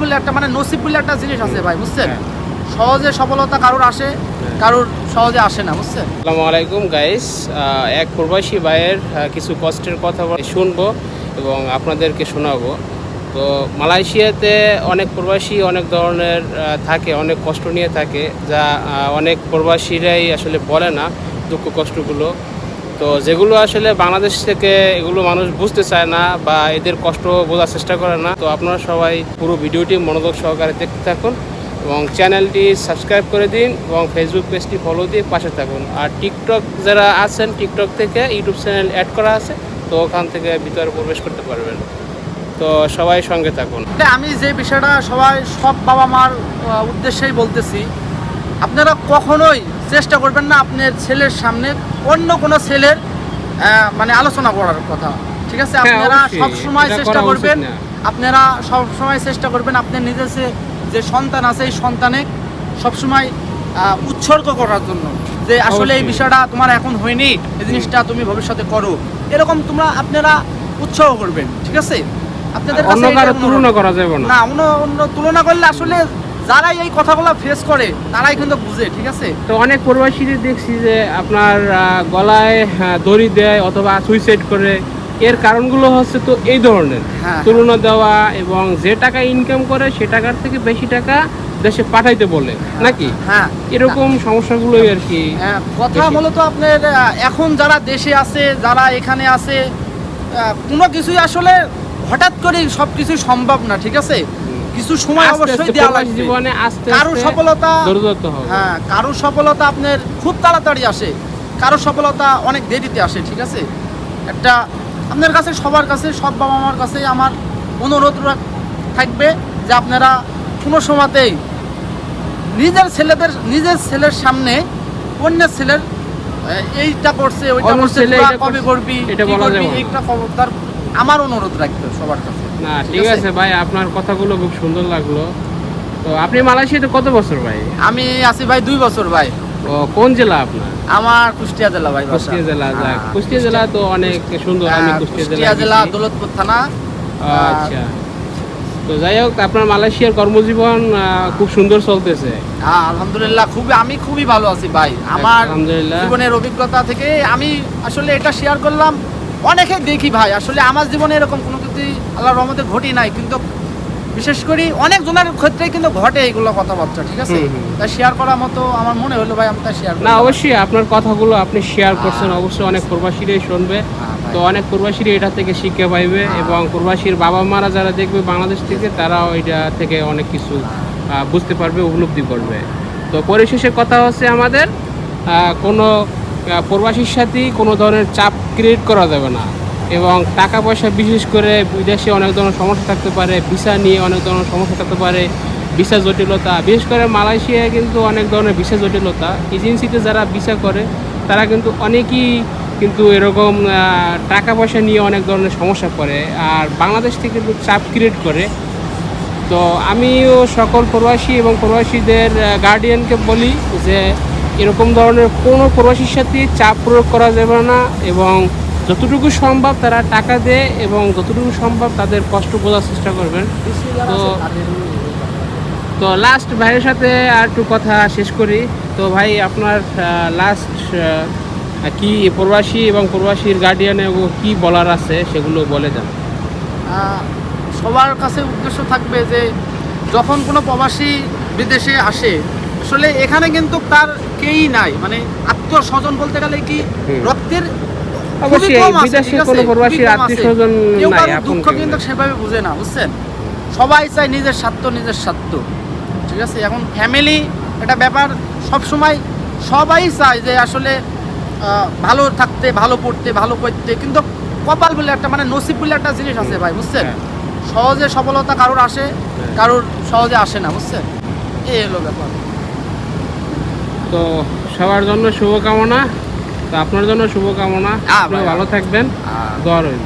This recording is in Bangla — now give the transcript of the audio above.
বলে একটা মানে নসিব বলে একটা জিনিস আছে ভাই, বুঝছেন? সহজে সফলতা কারোর আসে, কারোর সহজে আসে না, বুঝছেন? আসসালামু আলাইকুম গাইস, এক প্রবাসী ভাইয়ের কিছু কষ্টের কথা শুনবো এবং আপনাদেরকে শোনাবো। তো মালয়েশিয়াতে অনেক প্রবাসী অনেক ধরনের থাকে, অনেক কষ্ট নিয়ে থাকে, যা অনেক প্রবাসীরাই আসলে বলে না দুঃখ কষ্টগুলো। তো যেগুলো আসলে বাংলাদেশ থেকে এগুলো মানুষ বুঝতে চায় না বা এদের কষ্ট বোঝার চেষ্টা করে না। তো আপনারা সবাই পুরো ভিডিওটি মনোযোগ সহকারে দেখতে থাকুন এবং চ্যানেলটি সাবস্ক্রাইব করে দিন এবং ফেসবুক পেজটি ফলো দিয়ে পাশে থাকুন। আর টিকটক যারা আছেন, টিকটক থেকে ইউটিউব চ্যানেল অ্যাড করা আছে, তো ওখান থেকে ভিতরে প্রবেশ করতে পারবেন। তো সবাই সঙ্গে থাকুন। আমি যে বিষয়টা সব বাবা মার উদ্দেশ্যেই বলতেছি, আপনারা কখনোই চেষ্টা করবেন না আপনার ছেলের সামনে অন্য কোনো ছেলের মানে আলোচনা করার কথা, ঠিক আছে? আপনারা সবসময় চেষ্টা করবেন, আপনার নিজের যে সন্তান আছে এই সন্তানে সবসময় উৎসর্গ করার জন্য, যে আসলে এই বিষয়টা তোমার এখন হয়নি, এই জিনিসটা তুমি ভবিষ্যতে করো, এরকম আপনারা উৎসাহ করবেন, ঠিক আছে? আপনাদের কাছে তুলনা করা যাবে না, অন্য তুলনা করলে আসলে যারাই এই কথাগুলো ফেস করে তারাই কিন্তু বুঝে, ঠিক আছে? তো অনেক প্রবাসীদের দেখছি যে আপনার গলায় দড়ি দেয় অথবা সুইসাইড করে। এর কারণগুলো হচ্ছে তো এই ধরনের তুলনা দেওয়া এবং যে টাকা ইনকাম করে সে টাকার থেকে বেশি টাকা দেশে পাঠাইতে বলে নাকি? এরকম সমস্যাগুলোই আর কি। কথা মূলত আপনার এখন যারা দেশে আছে, যারা এখানে আছে, কোনো কিছুই আসলে হঠাৎ করে সবকিছু সম্ভব না, ঠিক আছে? কিছু সময় অবশ্যই দেওয়া লাগবে জীবনে। কারো সফলতা আপনার খুব তাড়াতাড়ি আসে, কারো সফলতা অনেক দেরিতে আসে, ঠিক আছে? একটা আপনার কাছে সবার কাছে, সব বাবা মার কাছে আমার অনুরোধ থাকবে যে আপনারা কোনো সময়তেই নিজের ছেলের সামনে অন্যের ছেলের এইটা করছে ওইটা করছে কবে করবি এইটা খবরদার আমার অনুরোধ রাখবে সবার কাছে। না ঠিক আছে ভাই, আপনার কথাগুলো খুব সুন্দর লাগলো। তো আপনি মালয়েশিয়াতে কত বছর ভাই? আমি আছি ভাই 2 বছর ভাই। ও কোন জেলা আপনার? আমার কুষ্টিয়া জেলা ভাই। কুষ্টিয়া জেলা। কুষ্টিয়া জেলা তো অনেক সুন্দর। আমি কুষ্টিয়া জেলা দৌলতপুর থানা। আচ্ছা, তো যাই হোক, আপনার মালয়েশিয়ার কর্মজীবন খুব সুন্দর চলতেছে? আলহামদুলিল্লাহ, আমি খুবই ভালো আছি ভাই। আমার জীবনের অভিজ্ঞতা থেকে আমি আসলে এটা শেয়ার করলাম। অনেকে দেখি ভাই, আসলে আমার জীবনে এরকম কোনো কিছু আল্লাহর রহমতে ঘটি নাই, কিন্তু বিশেষ করে অনেক জনের ক্ষেত্রে কিন্তু ঘটে এইগুলো কথাবার্তা, ঠিক আছে? তাই শেয়ার করার মতো আমার মনে হলো ভাই, আমি তাই শেয়ার করলাম। না অবশ্যই আপনার কথাগুলো আপনি শেয়ার করছেন, অবশ্যই অনেক প্রবাসীরাই শুনবে। তো অনেক প্রবাসীরা এটা থেকে শিক্ষা পাইবে এবং প্রবাসীর বাবা মারা যারা দেখবে বাংলাদেশ থেকে, তারাও এটা থেকে অনেক কিছু বুঝতে পারবে, উপলব্ধি করবে। তো পরিশেষে কথা হচ্ছে, আমাদের কোনো প্রবাসীর সাথে কোনো ধরনের চাপ ক্রিয়েট করা যাবে না এবং টাকা পয়সা, বিশেষ করে বিদেশে অনেক ধরনের সমস্যা থাকতে পারে, ভিসা নিয়ে অনেক ধরনের সমস্যা থাকতে পারে, ভিসা জটিলতা, বিশেষ করে মালয়েশিয়ায় কিন্তু অনেক ধরনের ভিসা জটিলতা। এজেন্সিতে যারা ভিসা করে তারা কিন্তু অনেকেই কিন্তু এরকম টাকা পয়সা নিয়ে অনেক ধরনের সমস্যা করে আর বাংলাদেশ থেকে কিন্তু চাপ ক্রিয়েট করে। তো আমিও সকল প্রবাসী এবং প্রবাসীদের গার্ডিয়ানকে বলি যে এরকম ধরনের কোনো প্রবাসীর সাথে চাপ প্রয়োগ করা যাবে না এবং যতটুকু সম্ভব তারা টাকা দেয় এবং যতটুকু সম্ভব তাদের কষ্ট বোঝার চেষ্টা করবেন। তো লাস্ট ভাইয়ের সাথে আর একটু কথা শেষ করি। তো ভাই, আপনার লাস্ট কি প্রবাসী এবং প্রবাসীর গার্ডিয়ানে কি বলার আছে সেগুলো বলে যান। সবার কাছে উদ্দেশ্য থাকবে যে যখন কোনো প্রবাসী বিদেশে আসে, আসলে এখানে কিন্তু তার কেই নাই, মানে আত্মীয় স্বজন বলতে গেলে কি রক্তের দুঃখ কিন্তু সেভাবে বুঝে না, বুঝছেন? সবাই চায় নিজের স্বার্থ, ঠিক আছে? এখন ফ্যামিলি এটা ব্যাপার, সবসময় সবাই চায় যে আসলে ভালো থাকতে, ভালো পড়তে, ভালো করতে, কিন্তু কপাল বলে একটা মানে নসিব বলে একটা জিনিস আছে ভাই, বুঝছেন? সহজে সফলতা কারোর আসে, কারোর সহজে আসে না, বুঝছেন? এই হলো ব্যাপার। তো সবার জন্য শুভকামনা, তো আপনার জন্য শুভকামনা, আপনি ভালো থাকবেন, দোয়া রইল।